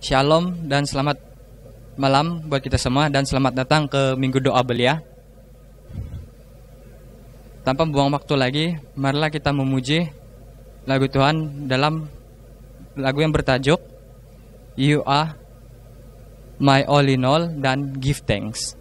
Shalom dan selamat malam buat kita semua dan selamat datang ke Minggu Doa Belia. Tanpa buang waktu lagi, marilah kita memuji lagu Tuhan dalam lagu yang bertajuk You Are My All in All dan Give Thanks.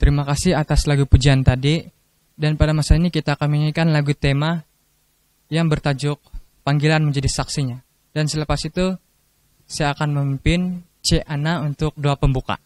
Terima kasih atas lagu pujian tadi. Dan pada masa ini kita akan menyanyikan lagu tema yang bertajuk Panggilan Menjadi Saksinya. Dan selepas itu saya akan memimpin C. Ana untuk doa pembuka.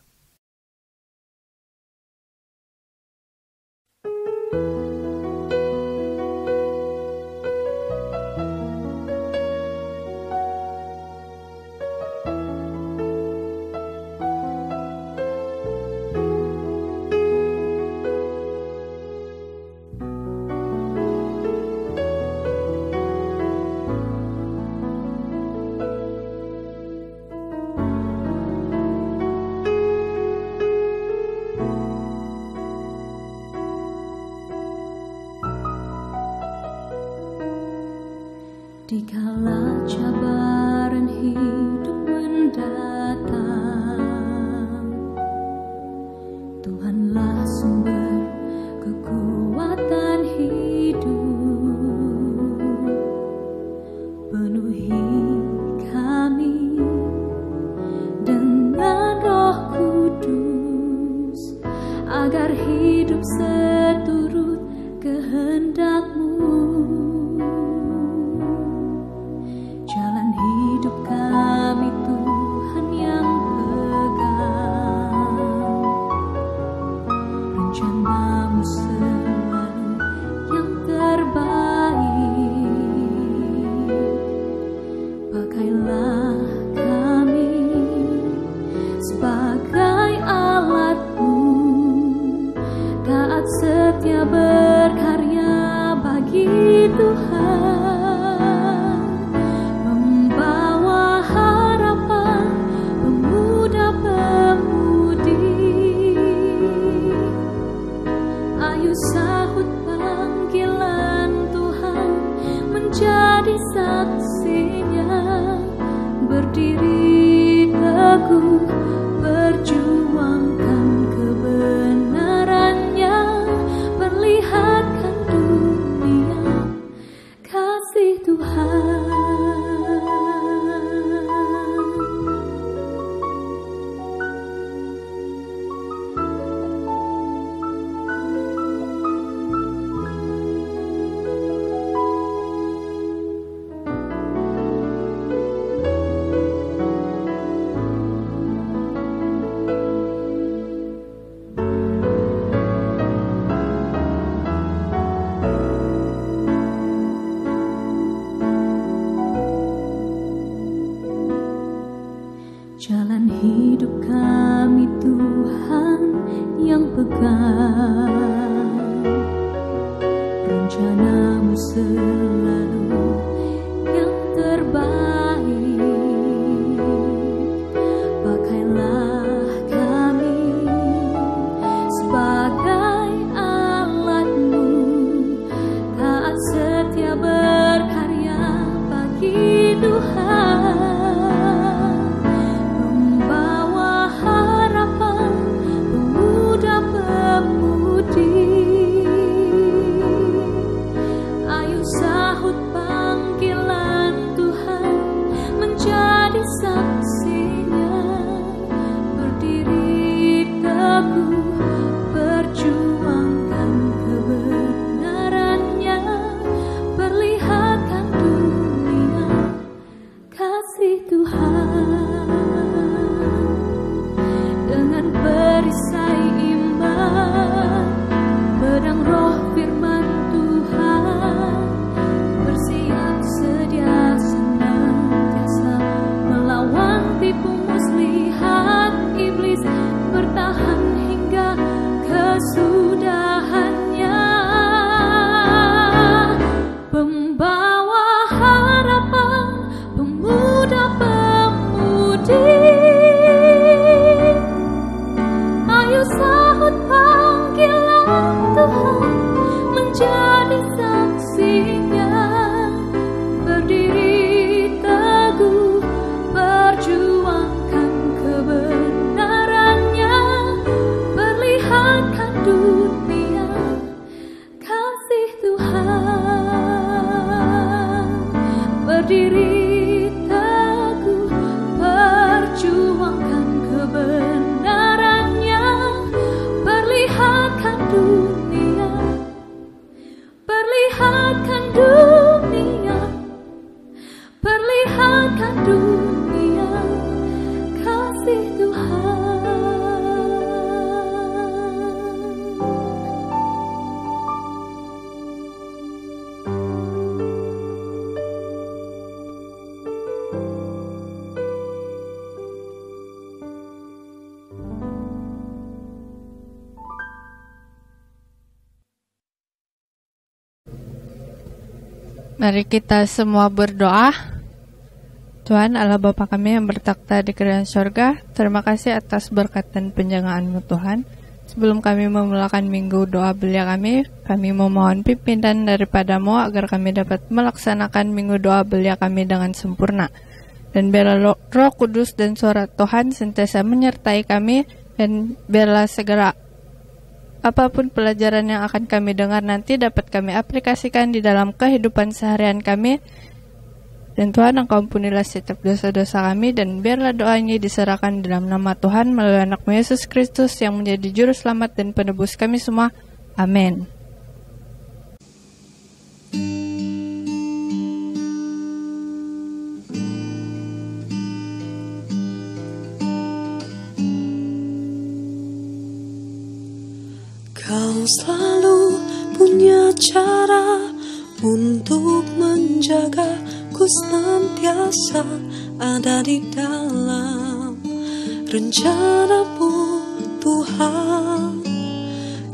Dikala cabaran hidup mendatang, Tuhanlah sumber kekuatan hidup. Penuhi kami dengan Roh Kudus, agar hidup seturut kehendak-Mu. Jalan hidup kami Tuhan yang pegang, rencana-Mu selalu yang terbaik. Pakailah kami sebagai alat-Mu, taat setia berkarya bagi Tuhan. Sahut panggilan Tuhan, menjadi saksinya, berdiri teguh, perjuangkan kebenarannya, perlihatkan dunia kasih Tuhan. Jalan hidup kami Tuhan yang pegang, rencana-Mu selalu yang terbaik. Pakailah kami sebagai alat-Mu, taat setia berkarya bagi Tuhan. Perjuangkan kebenarannya, perlihatkan dunia kasih Tuhan. Dengan perisai iman, pedang roh firman Tuhan, bersiap sedia senantiasa melawan tipu muslihat iblis, bertahan hingga kesudahannya. Pembawa harapan, pemuda-pemudi, ayo sahut panggilan Tuhan, menjadi saksinya, berdiri teguh, perjuangkan kebenarannya, perlihatkan dunia kasih Tuhan. Berdiri teguh, perjuangkan kebenarannya, perlihatkan dunia, perlihatkan dunia, perlihatkan dunia kasih Tuhan. Mari kita semua berdoa. Tuhan Allah Bapa kami yang bertakhta di kerajaan sorga, terima kasih atas berkat dan penjagaan-Mu Tuhan. Sebelum kami memulakan minggu doa belia kami memohon pimpinan daripadamu agar kami dapat melaksanakan minggu doa belia kami dengan sempurna. Dan biarlah Roh Kudus dan suara Tuhan sentiasa menyertai kami, dan biarlah segera apapun pelajaran yang akan kami dengar nanti dapat kami aplikasikan di dalam kehidupan seharian kami. Dan Tuhan, Engkau ampunilah setiap dosa-dosa kami, dan biarlah doa ini diserahkan dalam nama Tuhan melalui anak-Mu Yesus Kristus yang menjadi juru selamat dan penebus kami semua. Amin. Kau selalu punya cara untuk menjaga ku senantiasa ada di dalam rencana-Mu, Tuhan.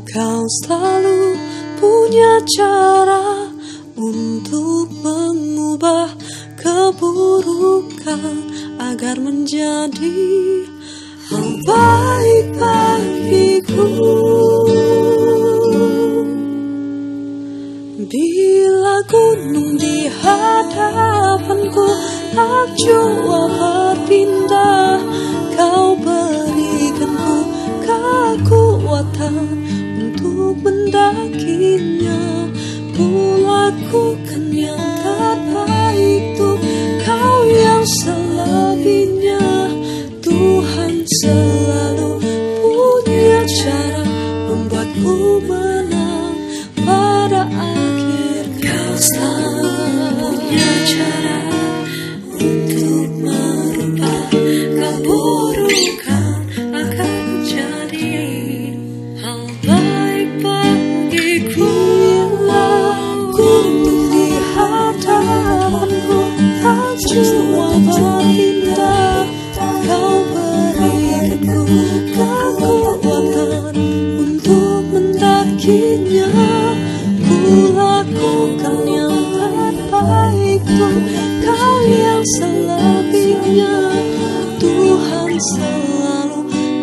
Kau selalu punya cara untuk mengubah keburukan agar menjadi hal baik bagiku. Bila gunung di hadapanku tak jua berpindah, Kau berikanku kekuatan untuk mendakinya. Kulakukan yang terbaik untuk Kau yang selebihnya. Tuhan selalu punya cara membuatku menang pada selalu punya cara untuk merubah keburukan agar menjadi hal baik bagiku. Gunung di hadapanku tak jua berpindah, Kau berikanku kekuatan untuk mendakinya. Kulakukan yang terbaik untuk Kau yang selebihnya. Tuhan selalu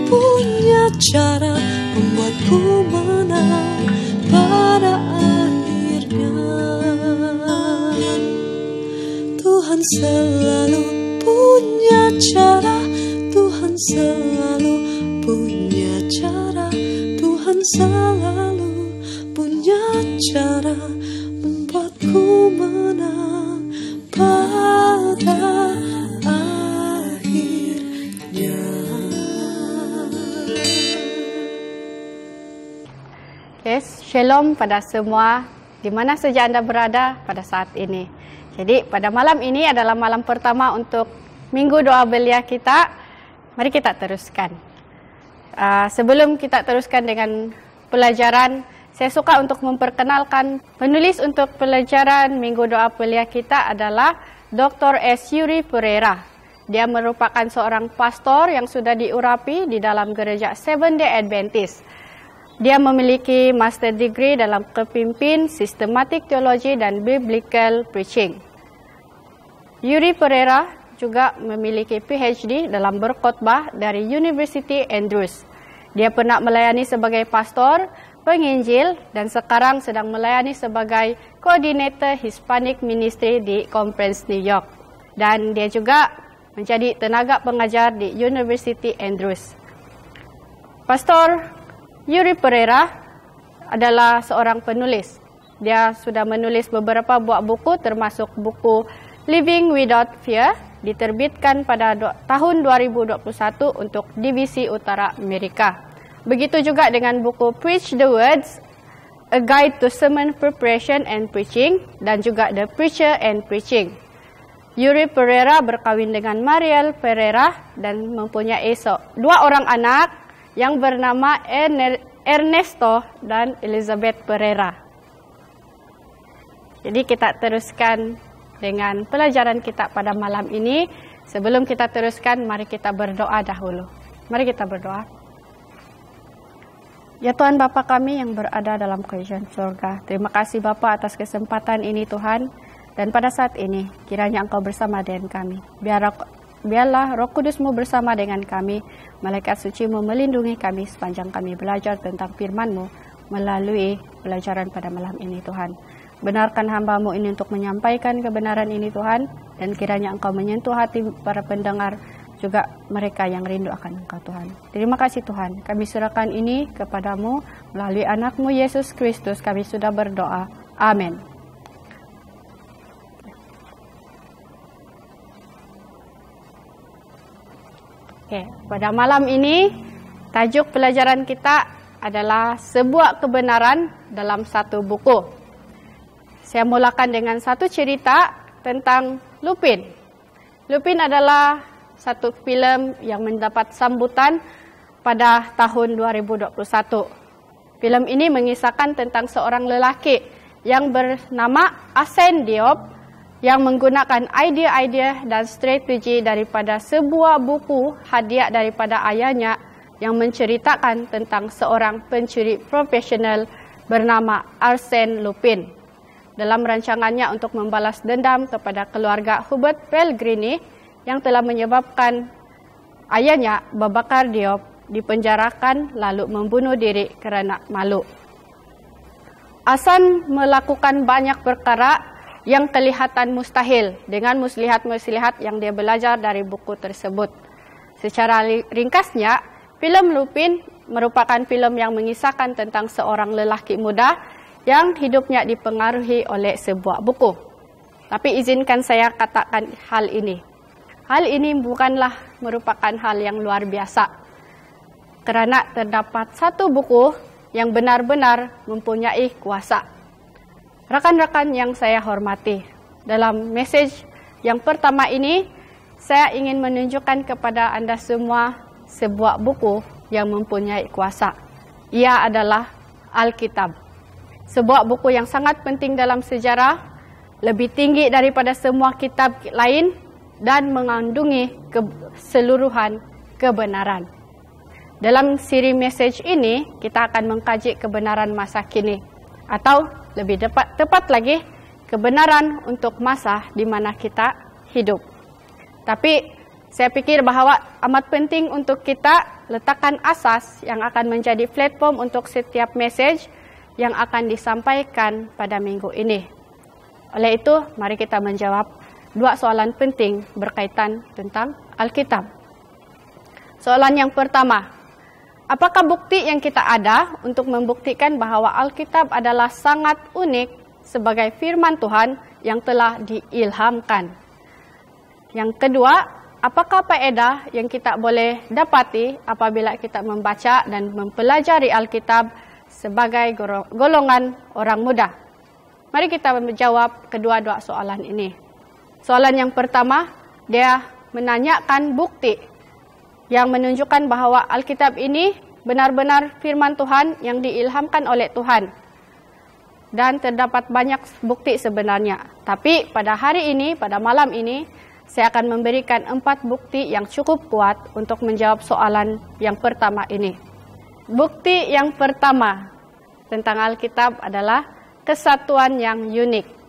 punya cara membuatku menang pada akhirnya. Tuhan selalu punya cara, Tuhan selalu punya cara, Tuhan selalu punya cara membuatku menang pada akhirnya. Yes, shalom pada semua di mana saja Anda berada pada saat ini. Jadi pada malam ini adalah malam pertama untuk minggu doa belia kita. Mari kita teruskan. Sebelum kita teruskan dengan pelajaran, saya suka untuk memperkenalkan penulis untuk pelajaran minggu doa belia kita adalah Dr. S. Yuri Pereira. Dia merupakan seorang pastor yang sudah diurapi di dalam gereja Seventh-day Adventist. Dia memiliki master degree dalam kepimpin, systematic theology dan biblical preaching. Yuri Pereira juga memiliki PhD dalam berkhotbah dari University Andrews. Dia pernah melayani sebagai pastor, penginjil, dan sekarang sedang melayani sebagai koordinator Hispanic Ministry di Conference New York. Dan dia juga menjadi tenaga pengajar di University Andrews. Pastor Yuri Pereira adalah seorang penulis. Dia sudah menulis beberapa buah buku termasuk buku Living Without Fear, diterbitkan pada tahun 2021 untuk Divisi Utara Amerika. Begitu juga dengan buku Preach the Words, A Guide to Sermon Preparation and Preaching, dan juga The Preacher and Preaching. Yuri Pereira berkawin dengan Mariel Pereira dan mempunyai dua orang anak yang bernama Ernesto dan Elizabeth Pereira. Jadi kita teruskan dengan pelajaran kita pada malam ini. Sebelum kita teruskan, mari kita berdoa dahulu. Mari kita berdoa. Ya Tuhan Bapa kami yang berada dalam kerajaan surga, terima kasih Bapa atas kesempatan ini Tuhan. Dan pada saat ini, kiranya Engkau bersama dengan kami. biarlah Roh Kudus-Mu bersama dengan kami, malaikat suci-Mu melindungi kami sepanjang kami belajar tentang firman-Mu melalui pelajaran pada malam ini Tuhan. Benarkan hamba-Mu ini untuk menyampaikan kebenaran ini Tuhan, dan kiranya Engkau menyentuh hati para pendengar, juga mereka yang rindu akan Engkau Tuhan. Terima kasih Tuhan, kami serahkan ini kepada-Mu melalui anak-Mu Yesus Kristus, kami sudah berdoa. Amin. Oke, pada malam ini tajuk pelajaran kita adalah sebuah kebenaran dalam satu buku. Saya mulakan dengan satu cerita tentang Lupin. Lupin adalah satu film yang mendapat sambutan pada tahun 2021. Film ini mengisahkan tentang seorang lelaki yang bernama Asen Diop yang menggunakan ide-ide dan strategi daripada sebuah buku hadiah daripada ayahnya yang menceritakan tentang seorang pencuri profesional bernama Arsène Lupin. Dalam rancangannya untuk membalas dendam kepada keluarga Hubert Pellegrini yang telah menyebabkan ayahnya, Babakar Diop, dipenjarakan lalu membunuh diri kerana malu. Asan melakukan banyak perkara yang kelihatan mustahil dengan muslihat-muslihat yang dia belajar dari buku tersebut. Secara ringkasnya, film Lupin merupakan film yang mengisahkan tentang seorang lelaki muda yang hidupnya dipengaruhi oleh sebuah buku. Tapi izinkan saya katakan hal ini. Hal ini bukanlah merupakan hal yang luar biasa, kerana terdapat satu buku yang benar-benar mempunyai kuasa. Rekan-rekan yang saya hormati, dalam message yang pertama ini, saya ingin menunjukkan kepada Anda semua sebuah buku yang mempunyai kuasa. Ia adalah Alkitab. Sebuah buku yang sangat penting dalam sejarah, lebih tinggi daripada semua kitab lain, dan mengandungi keseluruhan kebenaran. Dalam siri message ini, kita akan mengkaji kebenaran masa kini, atau lebih tepat lagi, kebenaran untuk masa di mana kita hidup. Tapi saya pikir bahwa amat penting untuk kita letakkan asas yang akan menjadi platform untuk setiap message yang akan disampaikan pada minggu ini. Oleh itu, mari kita menjawab dua soalan penting berkaitan tentang Alkitab. Soalan yang pertama, apakah bukti yang kita ada untuk membuktikan bahwa Alkitab adalah sangat unik sebagai firman Tuhan yang telah diilhamkan? Yang kedua, apakah faedah yang kita boleh dapati apabila kita membaca dan mempelajari Alkitab sebagai golongan orang muda? Mari kita menjawab kedua-dua soalan ini. Soalan yang pertama, dia menanyakan bukti yang menunjukkan bahwa Alkitab ini benar-benar firman Tuhan yang diilhamkan oleh Tuhan. Dan terdapat banyak bukti sebenarnya. Tapi pada hari ini, pada malam ini, saya akan memberikan 4 bukti yang cukup kuat untuk menjawab soalan yang pertama ini. Bukti yang pertama tentang Alkitab adalah kesatuan yang unik.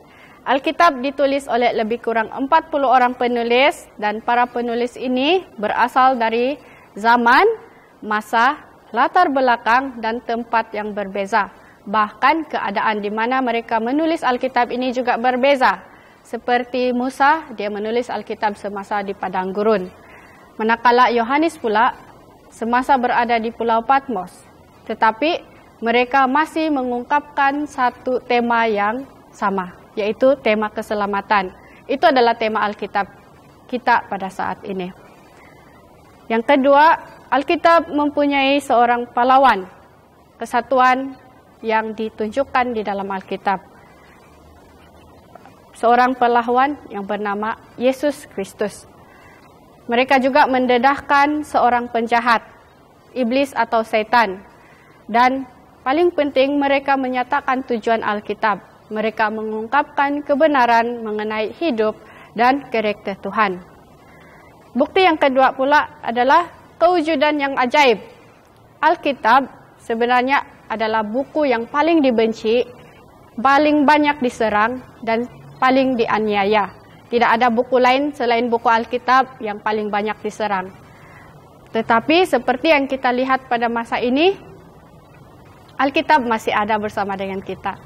Alkitab ditulis oleh lebih kurang 40 orang penulis, dan para penulis ini berasal dari zaman, masa, latar belakang, dan tempat yang berbeza. Bahkan keadaan di mana mereka menulis Alkitab ini juga berbeza. Seperti Musa, dia menulis Alkitab semasa di padang gurun. Manakala Yohanes pula semasa berada di Pulau Patmos. Tetapi mereka masih mengungkapkan satu tema yang sama, yaitu tema keselamatan. Itu adalah tema Alkitab kita pada saat ini. Yang kedua, Alkitab mempunyai seorang pahlawan, kesatuan yang ditunjukkan di dalam Alkitab. Seorang pahlawan yang bernama Yesus Kristus. Mereka juga mendedahkan seorang penjahat, iblis atau setan. Dan paling penting, mereka menyatakan tujuan Alkitab. Mereka mengungkapkan kebenaran mengenai hidup dan karakter Tuhan. Bukti yang kedua pula adalah kewujudan yang ajaib. Alkitab sebenarnya adalah buku yang paling dibenci, paling banyak diserang, dan paling dianiaya. Tidak ada buku lain selain buku Alkitab yang paling banyak diserang. Tetapi seperti yang kita lihat pada masa ini, Alkitab masih ada bersama dengan kita.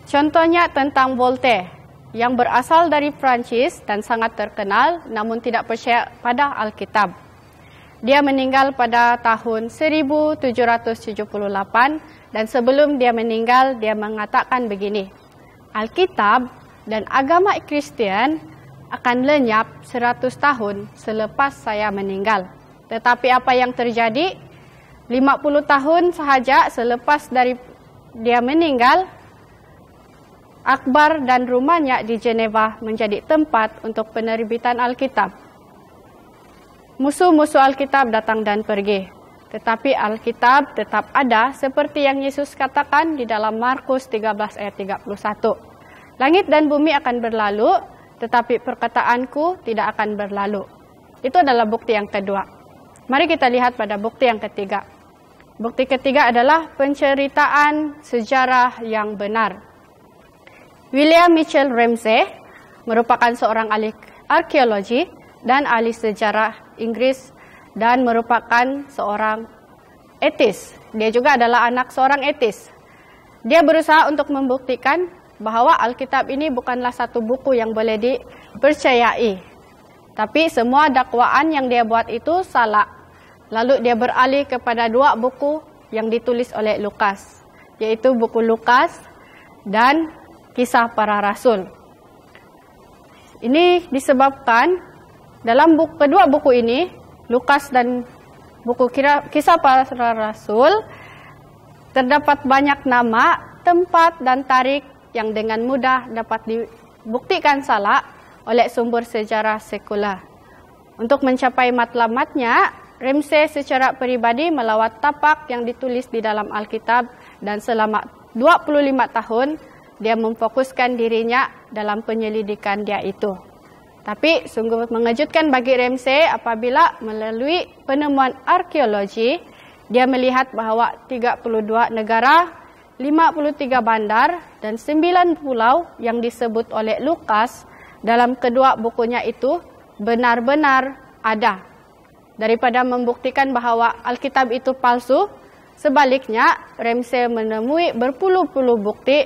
Contohnya tentang Voltaire, yang berasal dari Prancis dan sangat terkenal, namun tidak percaya pada Alkitab. Dia meninggal pada tahun 1778, dan sebelum dia meninggal, dia mengatakan begini, Alkitab dan agama Kristen akan lenyap 100 tahun selepas saya meninggal. Tetapi apa yang terjadi? 50 tahun sahaja selepas dari dia meninggal, Akbar dan rumahnya di Geneva menjadi tempat untuk penerbitan Alkitab. Musuh-musuh Alkitab datang dan pergi, tetapi Alkitab tetap ada seperti yang Yesus katakan di dalam Markus 13 ayat 31. Langit dan bumi akan berlalu, tetapi perkataanku tidak akan berlalu. Itu adalah bukti yang kedua. Mari kita lihat pada bukti yang ketiga. Bukti ketiga adalah penceritaan sejarah yang benar. William Mitchell Ramsay merupakan seorang ahli arkeologi dan ahli sejarah Inggris dan merupakan seorang etis. Dia juga adalah anak seorang etis. Dia berusaha untuk membuktikan bahwa Alkitab ini bukanlah satu buku yang boleh dipercayai. Tapi semua dakwaan yang dia buat itu salah. Lalu dia beralih kepada dua buku yang ditulis oleh Lukas, yaitu buku Lukas dan Kisah Para Rasul. Ini disebabkan dalam kedua buku ini, Lukas dan buku Kisah Para Rasul, terdapat banyak nama, tempat, dan tarikh yang dengan mudah dapat dibuktikan salah oleh sumber sejarah sekular. Untuk mencapai matlamatnya, Ramsay secara pribadi melawat tapak yang ditulis di dalam Alkitab dan selama 25 tahun dia memfokuskan dirinya dalam penyelidikan dia itu. Tapi sungguh mengejutkan bagi Ramsay apabila melalui penemuan arkeologi, dia melihat bahwa 32 negara, 53 bandar, dan 9 pulau yang disebut oleh Lukas dalam kedua bukunya itu benar-benar ada. Daripada membuktikan bahwa Alkitab itu palsu, sebaliknya Ramsay menemui berpuluh-puluh bukti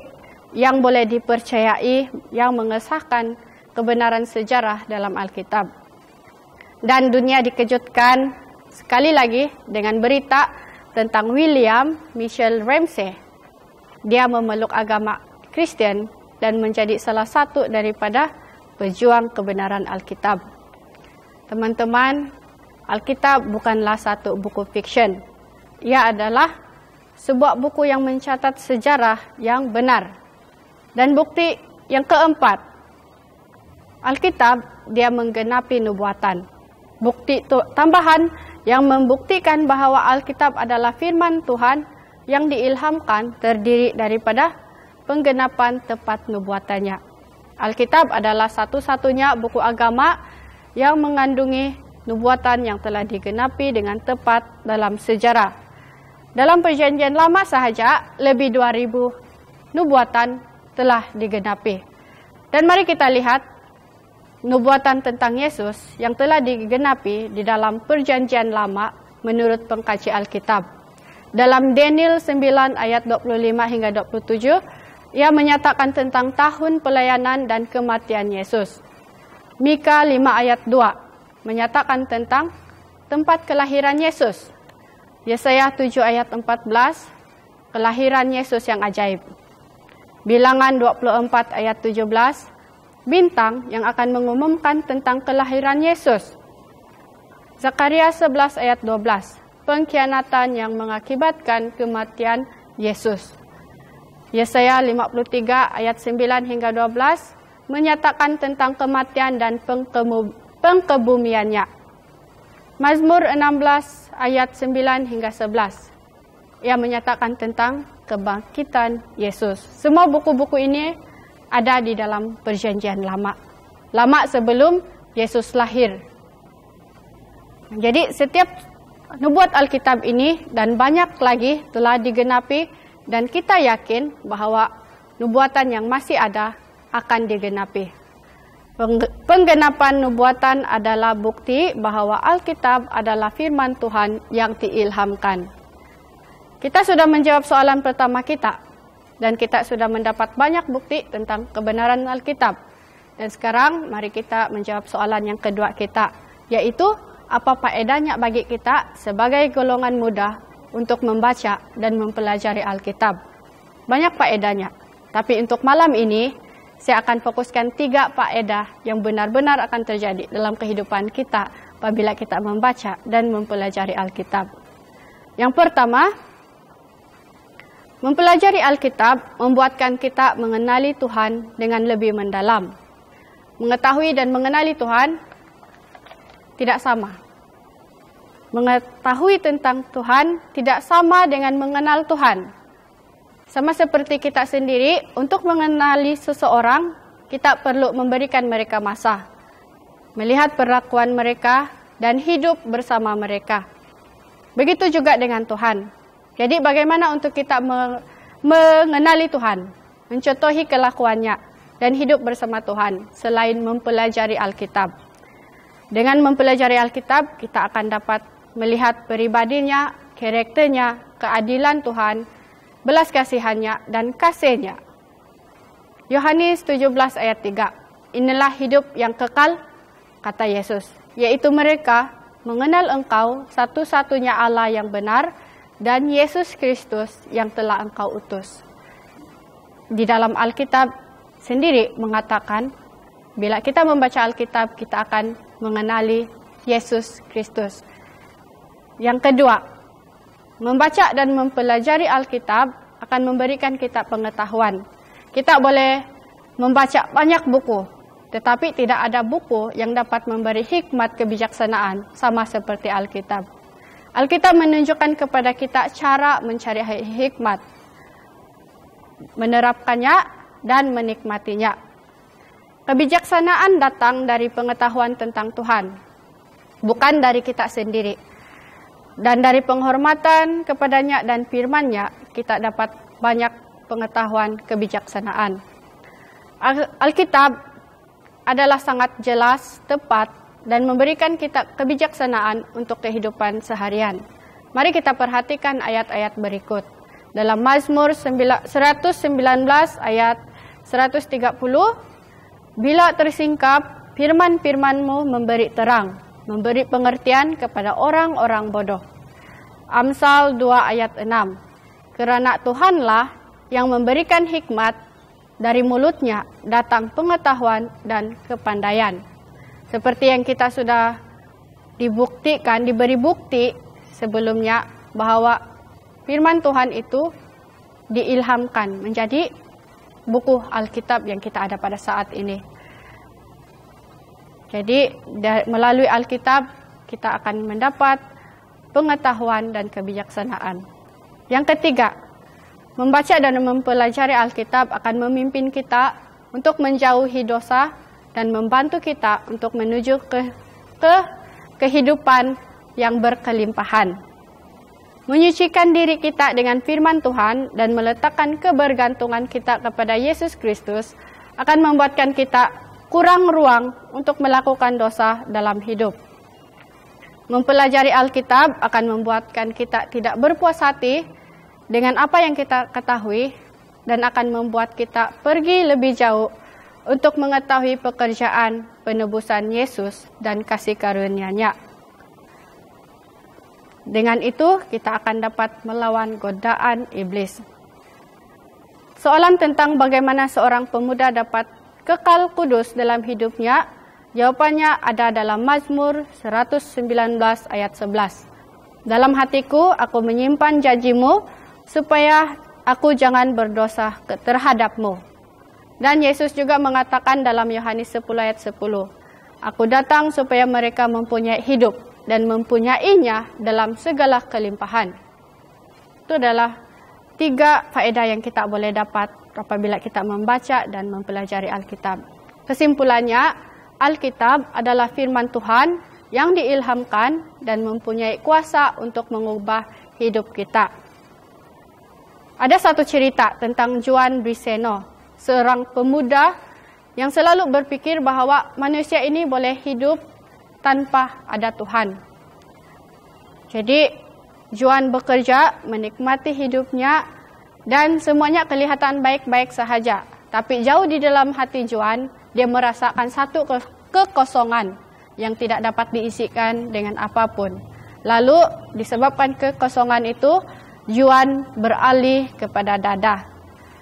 yang boleh dipercayai yang mengesahkan kebenaran sejarah dalam Alkitab. Dan dunia dikejutkan sekali lagi dengan berita tentang William Mitchell Ramsay. Dia memeluk agama Kristen dan menjadi salah satu daripada pejuang kebenaran Alkitab. Teman-teman, Alkitab bukanlah satu buku fiction. Ia adalah sebuah buku yang mencatat sejarah yang benar. Dan bukti yang keempat, Alkitab dia menggenapi nubuatan. Bukti tambahan yang membuktikan bahwa Alkitab adalah firman Tuhan yang diilhamkan terdiri daripada penggenapan tepat nubuatannya. Alkitab adalah satu-satunya buku agama yang mengandungi nubuatan yang telah digenapi dengan tepat dalam sejarah. Dalam perjanjian lama sahaja, lebih 2000 nubuatan telah digenapi. Dan mari kita lihat nubuatan tentang Yesus yang telah digenapi di dalam perjanjian lama menurut pengkaji Alkitab. Dalam Daniel 9 ayat 25 hingga 27, ia menyatakan tentang tahun pelayanan dan kematian Yesus. Mika 5 ayat 2 menyatakan tentang tempat kelahiran Yesus. Yesaya 7 ayat 14, kelahiran Yesus yang ajaib. Bilangan 24 ayat 17, bintang yang akan mengumumkan tentang kelahiran Yesus. Zakaria 11 ayat 12, pengkhianatan yang mengakibatkan kematian Yesus. Yesaya 53 ayat 9 hingga 12 menyatakan tentang kematian dan pengkebumiannya. Mazmur 16 ayat 9 hingga 11. Ia menyatakan tentang kebangkitan Yesus. Semua buku-buku ini ada di dalam perjanjian lama. Lama sebelum Yesus lahir. Jadi setiap nubuat Alkitab ini dan banyak lagi telah digenapi dan kita yakin bahwa nubuatan yang masih ada akan digenapi. Penggenapan nubuatan adalah bukti bahwa Alkitab adalah firman Tuhan yang diilhamkan. Kita sudah menjawab soalan pertama kita, dan kita sudah mendapat banyak bukti tentang kebenaran Alkitab. Dan sekarang mari kita menjawab soalan yang kedua kita, yaitu apa faedahnya bagi kita sebagai golongan muda untuk membaca dan mempelajari Alkitab. Banyak faedahnya, tapi untuk malam ini saya akan fokuskan 3 faedah yang benar-benar akan terjadi dalam kehidupan kita apabila kita membaca dan mempelajari Alkitab. Yang pertama, mempelajari Alkitab membuatkan kita mengenali Tuhan dengan lebih mendalam. Mengetahui dan mengenali Tuhan tidak sama. Mengetahui tentang Tuhan tidak sama dengan mengenal Tuhan. Sama seperti kita sendiri, untuk mengenali seseorang, kita perlu memberikan mereka masa, melihat perlakuan mereka, dan hidup bersama mereka. Begitu juga dengan Tuhan. Jadi bagaimana untuk kita mengenali Tuhan, mencontohi kelakuannya, dan hidup bersama Tuhan, selain mempelajari Alkitab. Dengan mempelajari Alkitab, kita akan dapat melihat pribadinya, karakternya, keadilan Tuhan, belas kasihannya, dan kasihnya. Yohanes 17 ayat 3. Inilah hidup yang kekal, kata Yesus, yaitu mereka mengenal Engkau satu-satunya Allah yang benar, dan Yesus Kristus yang telah Engkau utus. Di dalam Alkitab sendiri mengatakan, bila kita membaca Alkitab, kita akan mengenali Yesus Kristus. Yang kedua, membaca dan mempelajari Alkitab akan memberikan kita pengetahuan. Kita boleh membaca banyak buku, tetapi tidak ada buku yang dapat memberi hikmat kebijaksanaan sama seperti Alkitab. Alkitab menunjukkan kepada kita cara mencari hikmat, menerapkannya, dan menikmatinya. Kebijaksanaan datang dari pengetahuan tentang Tuhan, bukan dari kita sendiri. Dan dari penghormatan kepadanya dan firman-Nya, kita dapat banyak pengetahuan kebijaksanaan. Alkitab adalah sangat jelas, tepat, dan memberikan kita kebijaksanaan untuk kehidupan seharian. Mari kita perhatikan ayat-ayat berikut. Dalam Mazmur 119 ayat 130, bila tersingkap, firman-firman-Mu memberi terang, memberi pengertian kepada orang-orang bodoh. Amsal 2 ayat 6, kerana Tuhanlah yang memberikan hikmat, dari mulutnya datang pengetahuan dan kepandaian. Seperti yang kita sudah dibuktikan, diberi bukti sebelumnya, bahwa firman Tuhan itu diilhamkan menjadi buku Alkitab yang kita ada pada saat ini. Jadi melalui Alkitab kita akan mendapat pengetahuan dan kebijaksanaan. Yang ketiga, membaca dan mempelajari Alkitab akan memimpin kita untuk menjauhi dosa dan membantu kita untuk menuju ke kehidupan yang berkelimpahan. Menyucikan diri kita dengan firman Tuhan dan meletakkan kebergantungan kita kepada Yesus Kristus akan membuatkan kita kurang ruang untuk melakukan dosa dalam hidup. Mempelajari Alkitab akan membuatkan kita tidak berpuas hati dengan apa yang kita ketahui dan akan membuat kita pergi lebih jauh untuk mengetahui pekerjaan penebusan Yesus dan kasih karunia-Nya. Dengan itu, kita akan dapat melawan godaan iblis. Soalan tentang bagaimana seorang pemuda dapat kekal kudus dalam hidupnya, jawabannya ada dalam Mazmur 119 ayat 11. Dalam hatiku, aku menyimpan janji-Mu, supaya aku jangan berdosa terhadap-Mu. Dan Yesus juga mengatakan dalam Yohanes 10 ayat 10, aku datang supaya mereka mempunyai hidup, dan mempunyainya dalam segala kelimpahan. Itu adalah 3 faedah yang kita boleh dapat apabila kita membaca dan mempelajari Alkitab. Kesimpulannya, Alkitab adalah firman Tuhan yang diilhamkan dan mempunyai kuasa untuk mengubah hidup kita. Ada satu cerita tentang Juan Briseno, seorang pemuda yang selalu berpikir bahwa manusia ini boleh hidup tanpa ada Tuhan. Jadi Juan bekerja, menikmati hidupnya, dan semuanya kelihatan baik-baik sahaja. Tapi jauh di dalam hati Juan, dia merasakan satu kekosongan yang tidak dapat diisikan dengan apapun. Lalu disebabkan kekosongan itu, Juan beralih kepada dadah.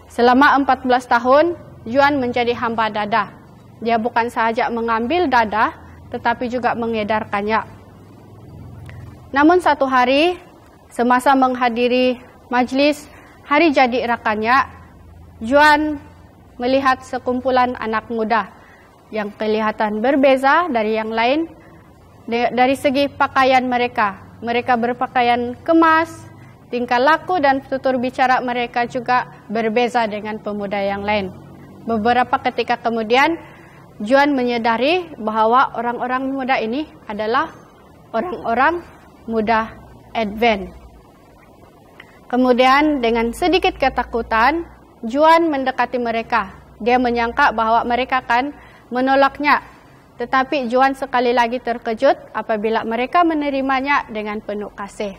Selama 14 tahun, Juan menjadi hamba dadah. Dia bukan sahaja mengambil dadah, tetapi juga mengedarkannya. Namun satu hari, semasa menghadiri majlis hari jadi rakannya, Juan melihat sekumpulan anak muda yang kelihatan berbeza dari yang lain dari segi pakaian mereka. Mereka berpakaian kemas, tingkah laku dan tutur bicara mereka juga berbeza dengan pemuda yang lain. Beberapa ketika kemudian, Juan menyadari bahwa orang-orang muda ini adalah orang-orang muda Advent. Kemudian dengan sedikit ketakutan, Juan mendekati mereka. Dia menyangka bahwa mereka akan menolaknya. Tetapi Juan sekali lagi terkejut apabila mereka menerimanya dengan penuh kasih.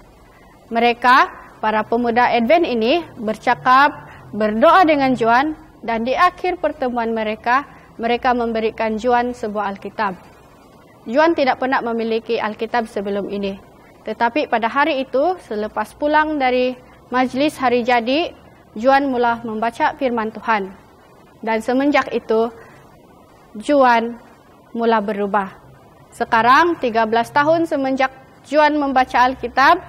Mereka, para pemuda Advent ini, bercakap, berdoa dengan Juan, dan di akhir pertemuan mereka memberikan Juan sebuah Alkitab. Juan tidak pernah memiliki Alkitab sebelum ini. Tetapi pada hari itu, selepas pulang dari majlis hari jadi, Juan mula membaca firman Tuhan. Dan semenjak itu, Juan mula berubah. Sekarang 13 tahun semenjak Juan membaca Alkitab,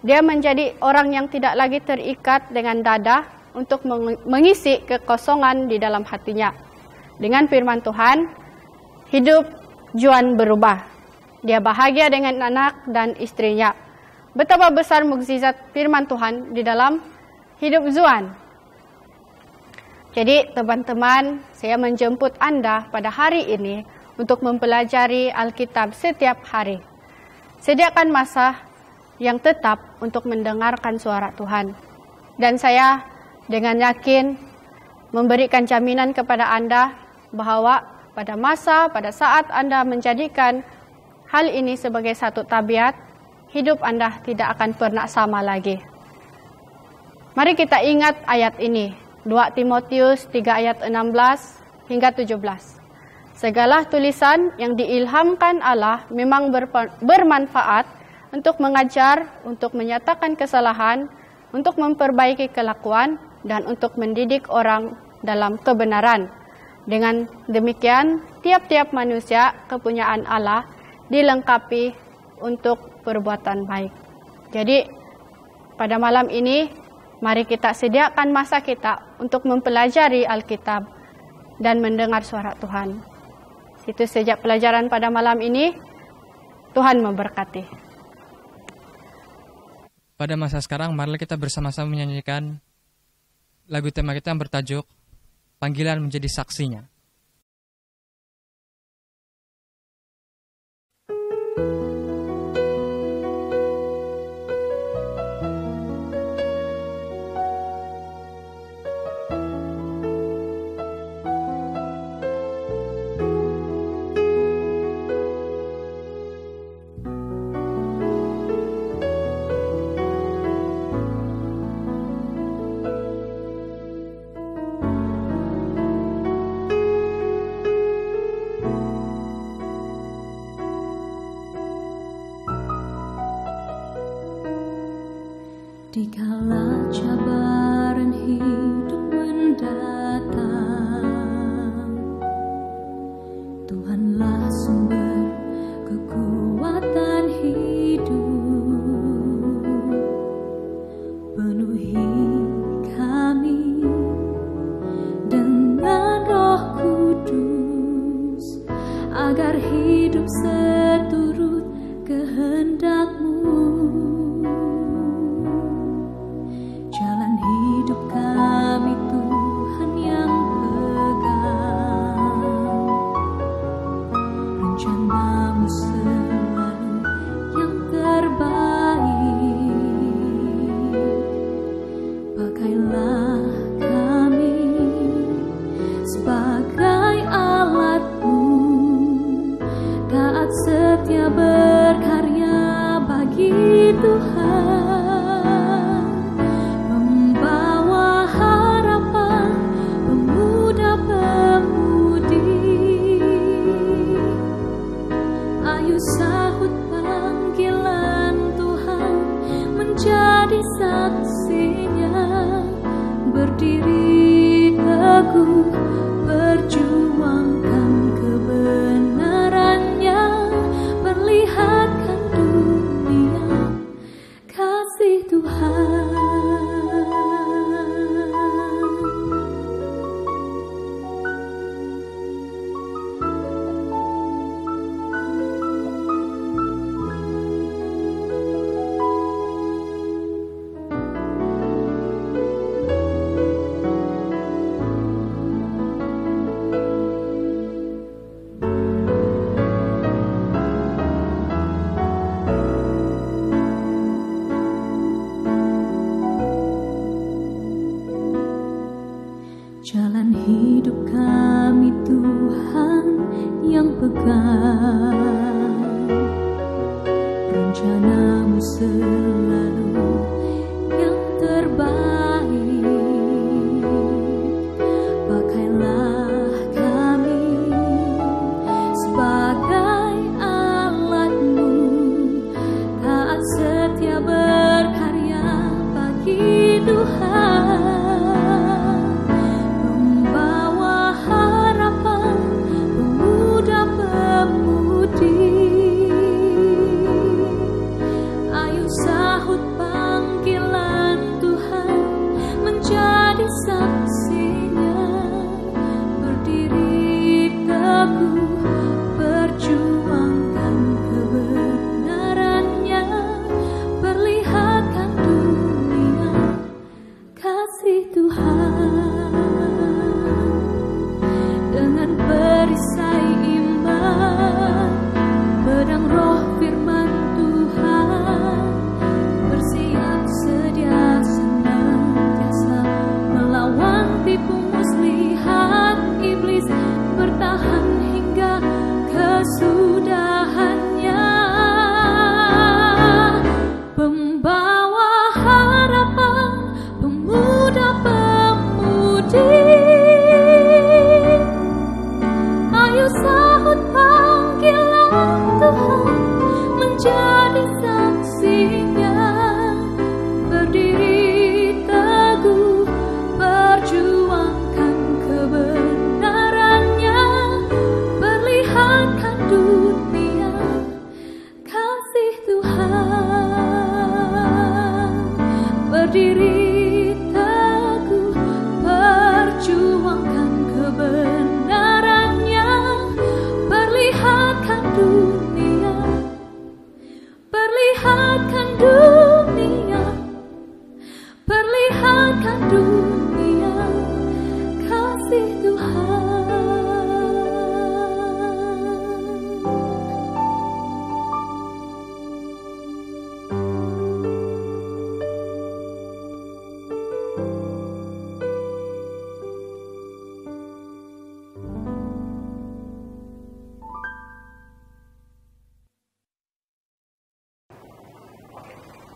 dia menjadi orang yang tidak lagi terikat dengan dadah untuk mengisi kekosongan di dalam hatinya. Dengan firman Tuhan, hidup Juan berubah. Dia bahagia dengan anak dan istrinya. Betapa besar mukjizat firman Tuhan di dalam hidup Juan. Jadi teman-teman, saya menjemput Anda pada hari ini untuk mempelajari Alkitab setiap hari. Sediakan masa yang tetap untuk mendengarkan suara Tuhan. Dan saya dengan yakin memberikan jaminan kepada Anda bahwa pada saat Anda menjadikan hal ini sebagai satu tabiat, hidup Anda tidak akan pernah sama lagi. Mari kita ingat ayat ini, 2 Timotius 3 ayat 16 hingga 17. Segala tulisan yang diilhamkan Allah memang bermanfaat untuk mengajar, untuk menyatakan kesalahan, untuk memperbaiki kelakuan, dan untuk mendidik orang dalam kebenaran. Dengan demikian, tiap-tiap manusia kepunyaan Allah dilengkapi untuk perbuatan baik. Jadi, pada malam ini, mari kita sediakan masa kita untuk mempelajari Alkitab dan mendengar suara Tuhan. Itu saja pelajaran pada malam ini. Tuhan memberkati. Pada masa sekarang, mari kita bersama-sama menyanyikan lagu tema kita yang bertajuk Panggilan Menjadi Saksinya. Dikala cabaran hidup mendatang, Tuhanlah sumber kekuatan hidup. Penuhi kami dengan Roh Kudus, agar hidup seturut kehendak-Mu. Jalan hidup kami Tuhan yang pegang, rencana-Mu selalu yang terbaik. Pakailah kami sebagai Tuhan, membawa harapan pemuda-pemudi. Ayo sahut panggilan Tuhan, menjadi saksinya, berdiri teguh, perjuangkan kebenarannya, perlihatkan dunia kasih Tuhan. Jalan hidup kami Tuhan yang pegang, rencana-Mu selalu yang terbaik. Pakailah kami sebagai alat-Mu, taat setia berkarya bagi Tuhan.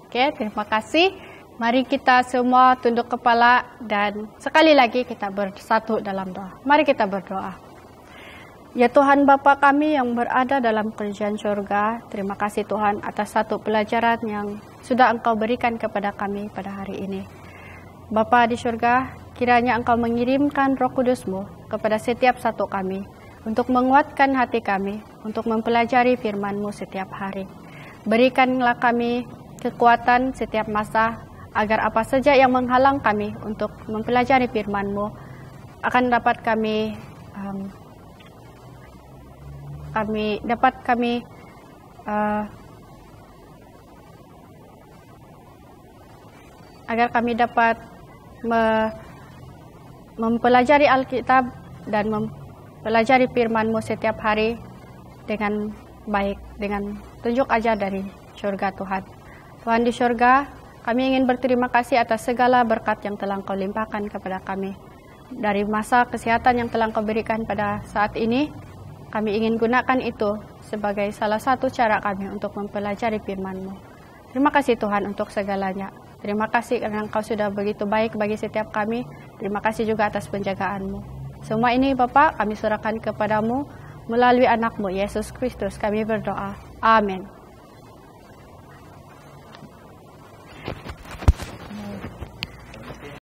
Oke, terima kasih. Mari kita semua tunduk kepala dan sekali lagi kita bersatu dalam doa. Mari kita berdoa. Ya Tuhan Bapa kami yang berada dalam kerajaan surga, terima kasih Tuhan atas satu pelajaran yang sudah Engkau berikan kepada kami pada hari ini. Bapa di surga, kiranya Engkau mengirimkan Roh Kudus-Mu kepada setiap satu kami untuk menguatkan hati kami untuk mempelajari firman-Mu setiap hari. Berikanlah kami kekuatan setiap masa, agar apa saja yang menghalang kami untuk mempelajari firman-Mu akan dapat agar kami dapat mempelajari Alkitab dan mempelajari firman-Mu setiap hari dengan baik, dengan tunjuk ajar dari surga Tuhan. Tuhan di surga, kami ingin berterima kasih atas segala berkat yang telah Engkau limpahkan kepada kami. Dari masa kesehatan yang telah Engkau berikan pada saat ini, kami ingin gunakan itu sebagai salah satu cara kami untuk mempelajari firman-Mu. Terima kasih Tuhan untuk segalanya. Terima kasih karena Engkau sudah begitu baik bagi setiap kami. Terima kasih juga atas penjagaan-Mu. Semua ini Bapa kami serahkan kepadamu melalui anak-Mu Yesus Kristus kami berdoa. Amin.